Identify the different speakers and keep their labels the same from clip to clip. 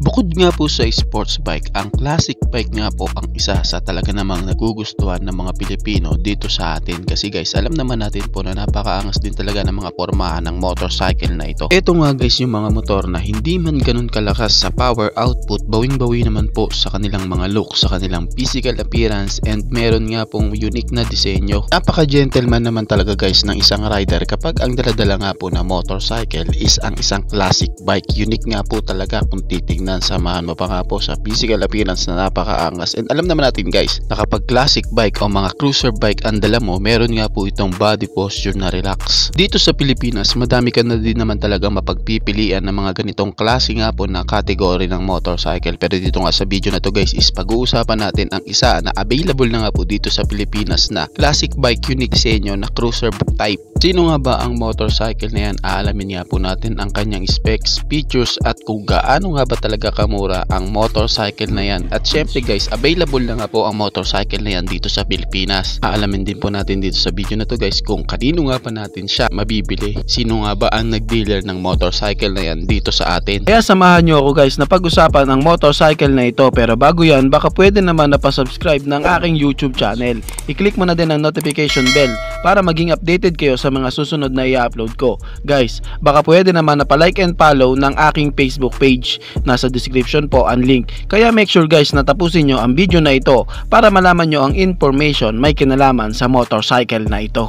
Speaker 1: Bukod nga po sa sports bike, ang classic bike nga po ang isa sa talaga namang nagugustuhan ng mga Pilipino dito sa atin. Kasi guys, alam naman natin po na napakaangas din talaga ng mga pormahan ng motorcycle na ito. Ito nga guys yung mga motor na hindi man ganun kalakas sa power output, bawing-bawi naman po sa kanilang mga look, sa kanilang physical appearance, and meron nga pong unique na disenyo. Napaka-gentleman naman talaga guys ng isang rider kapag ang daladala nga po na motorcycle is ang isang classic bike. Unique nga po talaga kung titingnan. Samahan mo pa nga po sa physical appearance na napakaangas. And alam naman natin guys na kapag classic bike o mga cruiser bike ang dala mo, meron nga po itong body posture na relax. Dito sa Pilipinas, madami ka na din naman talaga mapagpipilian ng mga ganitong klase nga po na kategory ng motorcycle. Pero dito nga sa video na to guys is pag-uusapan natin ang isa na available na nga po dito sa Pilipinas na classic bike unique disenyo na cruiser type. Sino nga ba ang motorcycle na yan? Aalamin nga po natin ang kanyang specs, features at kung gaano nga ba talaga kamura ang motorcycle na yan. At syempre guys, available na nga po ang motorcycle na yan dito sa Pilipinas. Aalamin din po natin dito sa video na to guys kung kanino nga pa natin siya mabibili. Sino nga ba ang nag-dealer ng motorcycle na yan dito sa atin. Kaya samahan nyo ako guys na pag-usapan ang motorcycle na ito. Pero bago yan, baka pwede naman na pa-subscribe ng aking YouTube channel. I-click mo na din ang notification bell para maging updated kayo sa mga susunod na i-upload ko. Guys, baka pwede naman na pa-like and follow ng aking Facebook page. Nasa description po ang link. Kaya make sure guys na tapusin nyo ang video na ito para malaman nyo ang information may kinalaman sa motorcycle na ito.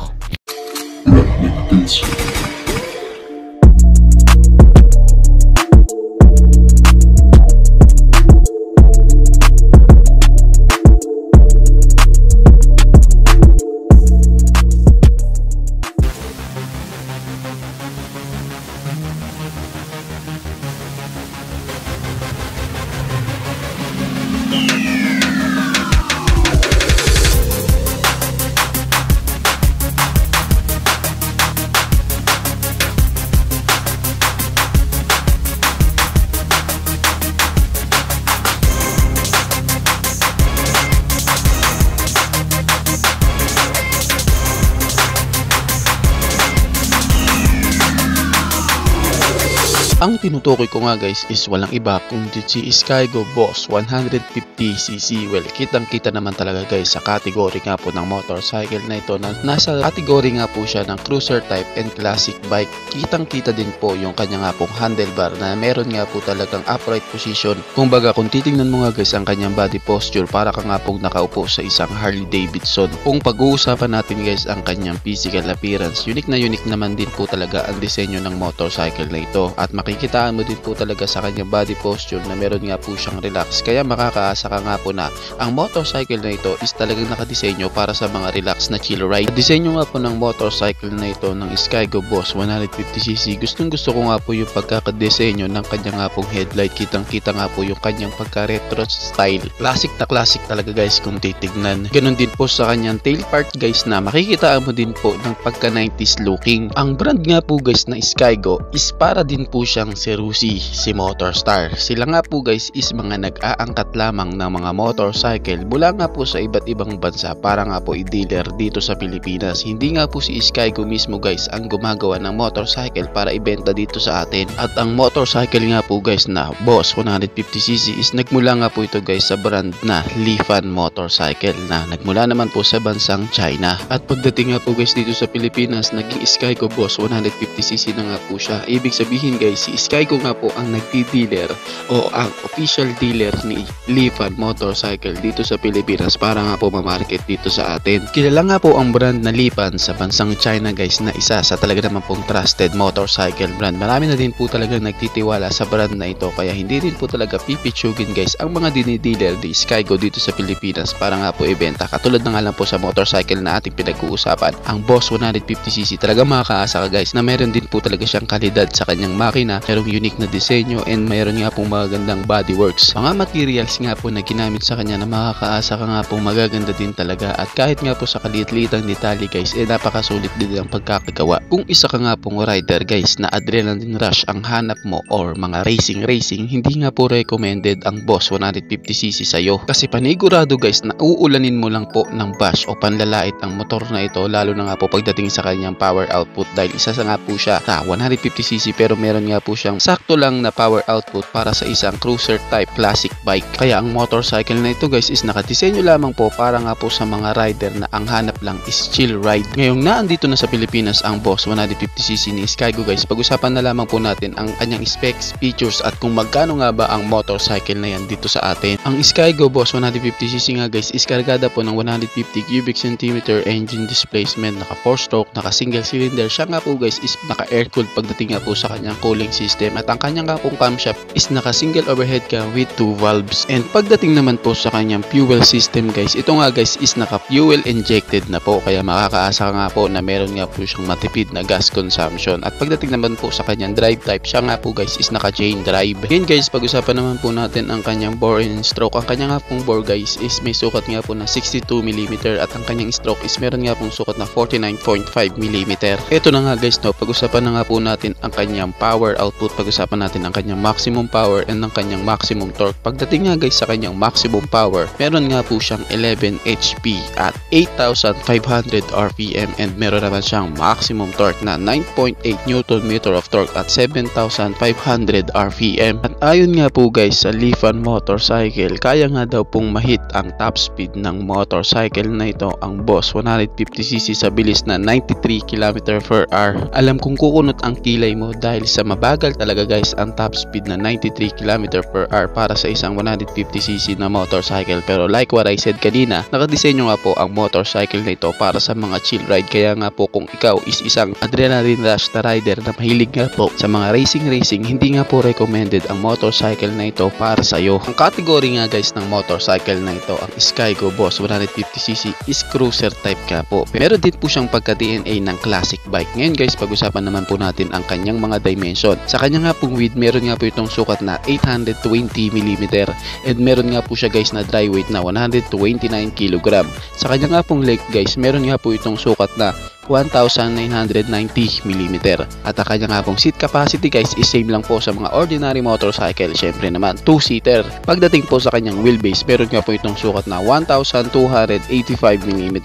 Speaker 1: Ang tinutukoy ko nga guys is walang iba kundi si Skygo Boss 150cc. Well, kitang-kita naman talaga guys sa category nga po ng motorcycle na ito na nasa category nga po siya ng cruiser type and classic bike. Kitang-kita din po yung kanya nga pong handlebar na meron nga po talagang upright position. Kumbaga kung titingnan mo nga guys ang kanyang body posture, para ka nga pong nakaupo sa isang Harley Davidson. Kung pag-uusapan natin guys ang kanyang physical appearance, unique naman din po talaga ang disenyo ng motorcycle na ito. At makikitaan mo din po talaga sa kanyang body posture na meron nga po siyang relax. Kaya makakaasa ka nga po na ang motorcycle na ito is talagang nakadisenyo para sa mga relax na chill ride. Disenyo nga po ng motorcycle na ito ng Skygo Boss 150cc. Gustong gusto ko nga po yung pagkakadesenyo ng kanyang nga pong headlight. Kitang kita nga po yung kanyang pagka-retro style. Classic na classic talaga guys kung titignan. Ganon din po sa kanyang tail part guys na makikitaan mo din po ng pagka 90s looking. Ang brand nga po guys na Skygo is para din po siyang si Rusi, si Motorstar. Sila nga po guys is mga nag-aangkat lamang ng mga motorcycle mula nga po sa iba't ibang bansa para nga po i-dealer dito sa Pilipinas. Hindi nga po si Skygo mismo guys ang gumagawa ng motorcycle para ibenta dito sa atin. At ang motorcycle nga po guys na Boss 150cc is nagmula nga po ito guys sa brand na Lifan Motorcycle na nagmula naman po sa bansang China. At pagdating nga po guys dito sa Pilipinas, naging Skygo Boss 150cc na nga po siya. Ibig sabihin guys, si Skygo nga po ang nagdi-dealer o ang official dealer ni Lifan Motorcycle dito sa Pilipinas para nga po ma-market dito sa atin. Kilala nga po ang brand na Lifan sa bansang China guys na isa sa talaga naman pong trusted motorcycle brand. Marami na din po talaga nagtitiwala sa brand na ito kaya hindi rin po talaga pipitsugin guys ang mga dinidealer ni Skygo dito sa Pilipinas para nga po ibenta. Katulad na nga lang po sa motorcycle na ating pinag-uusapan, ang Boss 150cc, talaga makakaasa ka guys na meron din po talaga siyang kalidad sa kanyang makina, merong unique na disenyo and mayroon nga pong magagandang bodyworks. Mga materials nga po na ginamit sa kanya na makakaasa ka nga po magaganda din talaga at kahit nga po sa kaliit-liitang detalye guys napakasulit din ang pagkakagawa. Kung isa ka nga pong rider guys na adrenaline rush ang hanap mo or mga racing, hindi nga po recommended ang Boss 150cc sa'yo kasi panigurado guys na uulanin mo lang po ng bash o panlalait ang motor na ito, lalo na nga po pagdating sa kanyang power output dahil isa sa nga po siya sa 150cc pero meron nga po po siyang sakto lang na power output para sa isang cruiser type classic bike. Kaya ang motorcycle na ito guys is nakadisenyo lamang po para nga po sa mga rider na ang hanap lang is chill ride. Ngayong naandito na sa Pilipinas ang Boss 150cc ni Skygo guys, pag-usapan na lamang po natin ang kanyang specs, features at kung magkano nga ba ang motorcycle na yan dito sa atin. Ang Skygo Boss 150cc nga guys is kargada po ng 150 cubic centimeter engine displacement, naka 4-stroke, naka single cylinder. Siya nga po guys is naka air-cooled pagdating nga po sa kanyang cooling system, at ang kanyang nga pong camshaft is naka single overhead cam with 2 valves. And pagdating naman po sa kanyang fuel system guys, ito nga guys is naka fuel injected na po, kaya makakaasa nga po na meron nga po siyang matipid na gas consumption. At pagdating naman po sa kanyang drive type, siya nga po guys is naka chain drive. Ngayon guys, pag-usapan naman po natin ang kanyang bore and stroke. Ang kanyang nga pong bore guys is may sukat nga po na 62mm, at ang kanyang stroke is meron nga pong sukat na 49.5mm. Ito na nga guys, no, pag-usapan na nga po natin ang kanyang power output, pag-usapan natin ang kanyang maximum power and ang kanyang maximum torque. Pagdating nga guys sa kanyang maximum power, meron nga po siyang 11 HP at 8,500 RPM, and meron naman siyang maximum torque na 9.8 Nm of torque at 7,500 RPM. At ayon nga po guys sa Lifan Motorcycle, kaya nga daw pong mahit ang top speed ng motorcycle na ito ang Boss 150cc sa bilis na 93 km/h. Alam kong kukunot ang kilay mo dahil sa mabagal talaga guys ang top speed na 93 km/h para sa isang 150cc na motorcycle. Pero like what I said kanina, nakadisenyo nga po ang motorcycle na ito para sa mga chill ride. Kaya nga po kung ikaw is isang adrenaline rush na rider na mahilig nga po sa mga racing, hindi nga po recommended ang motorcycle na ito para sa iyo. Ang category nga guys ng motorcycle na ito, ang Skygo Boss 150cc is cruiser type ka po. Meron din po siyang pagka-DNA ng classic bike. Ngayon guys, pag-usapan naman po natin ang kanyang mga dimension. Sa kanya nga pong width, meron nga po itong sukat na 820mm, and meron nga po siya guys na dry weight na 129 kg. Sa kanya nga pong length guys, meron nga po itong sukat na 1,990mm, at ang kanya nga pong seat capacity guys is same lang po sa mga ordinary motorcycle, syempre naman 2-seater. Pagdating po sa kanyang wheelbase, meron nga po itong sukat na 1,285mm,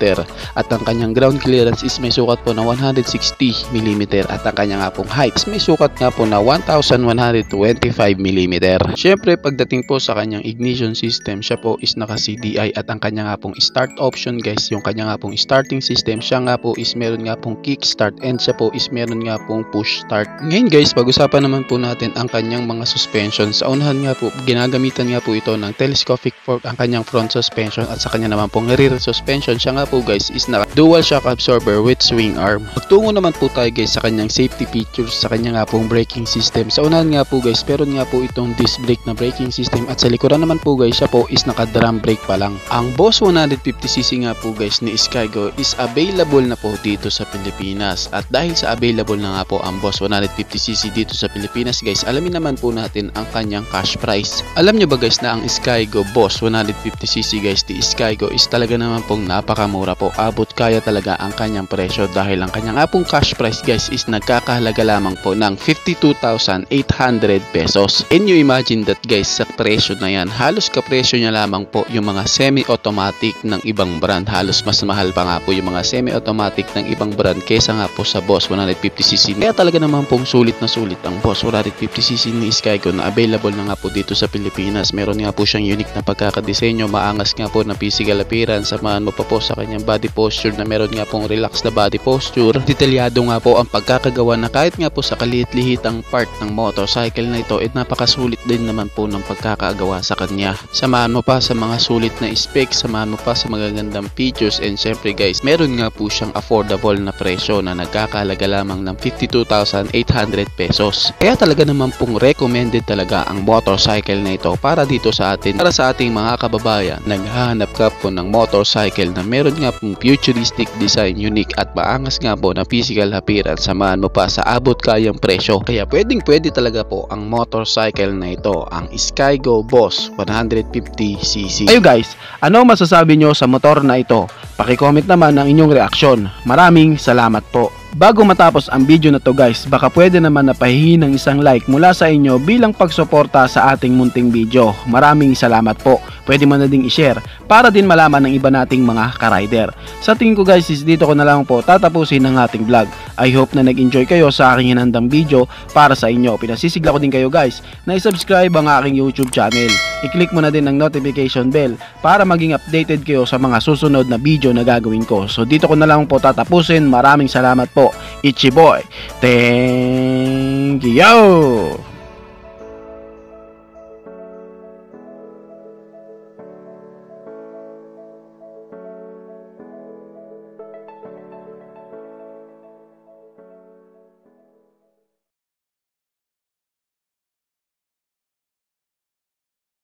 Speaker 1: at ang kanyang ground clearance is may sukat po na 160mm, at ang kanya nga pong height is may sukat nga po na 1,125mm. Syempre pagdating po sa kanyang ignition system, siya po is naka CDI, at ang kanya nga pong start option guys, yung kanya nga pong starting system, siya nga po is meron nga pong kickstart, and siya po is meron nga pong push start. Ngayon guys, pag-usapan naman po natin ang kanyang mga suspension. Sa unahan nga po, ginagamitan nga po ito ng telescopic fork ang kanyang front suspension, at sa kanya naman pong rear suspension, siya nga po guys is naka dual shock absorber with swing arm. Magtungo naman po tayo guys sa kanyang safety features, sa kanya nga pong braking system. Sa unahan nga po guys, meron nga po itong disc brake na braking system, at sa likuran naman po guys, siya po is naka drum brake pa lang. Ang Boss 150cc nga po guys ni Skygo is available na po dito sa Pilipinas, at dahil sa available na nga po ang Boss 150cc dito sa Pilipinas guys, alamin naman po natin ang kanyang cash price. Alam nyo ba guys na ang Skygo Boss 150cc guys ni Skygo is talaga naman pong napakamura po, abot kaya talaga ang kanyang presyo, dahil ang kanyang apong cash price guys is nagkakahalaga lamang po ng 52,800 pesos. Can you imagine that guys? Sa presyo na yan, halos kapresyo niya lamang po yung mga semi-automatic ng ibang brand. Halos mas mahal pa nga po yung mga semi-automatic ng ibang brand kesa nga po sa Boss 150cc. Kaya talaga naman pong sulit na sulit ang Boss 150cc ni Skygo na available na nga po dito sa Pilipinas. Meron nga po siyang unique na pagkakadesenyo, maangas nga po na physical appearance, samahan mo pa po sa kanyang body posture na meron nga pong relaxed na body posture. Detalyado nga po ang pagkakagawa na kahit nga po sa kaliit-lihitang part ng motorcycle na ito, napakasulit din naman po ng pagkakagawa sa kanya. Samahan mo pa sa mga sulit na specs, samahan mo pa sa magagandang features, and syempre guys, meron nga po siyang affordable na presyo na nagkakahalaga lamang ng 52,800 pesos. Kaya talaga naman pong recommended talaga ang motorcycle na ito para dito sa atin, para sa ating mga kababayan naghahanap ka po ng motorcycle na meron nga pong futuristic design, unique at maangas nga po na physical appearance, samahan mo pa sa abot kayang presyo. Kaya pwede talaga po ang motorcycle na ito, ang Skygo Boss 150cc. Ayo guys, ano masasabi nyo sa motor na ito? Paki-comment naman ang inyong reaksyon. Maraming salamat po. Bago matapos ang video na to guys, baka pwede naman na pahihin ng isang like mula sa inyo bilang pagsuporta sa ating munting video. Maraming salamat po.
Speaker 2: pwede mo na ding i-share para din malaman ng iba nating mga ka-rider. Sa tingin ko guys is dito ko na lang po tatapusin ang ating vlog. I hope na nag-enjoy kayo sa aking hinandang video para sa inyo. Pinasisigla ko din kayo guys na i-subscribe ang aking YouTube channel. I-click mo na din ang notification bell para maging updated kayo sa mga susunod na video na gagawin ko. So dito ko na lang po tatapusin. Maraming salamat po. Ichiboy. Thank you!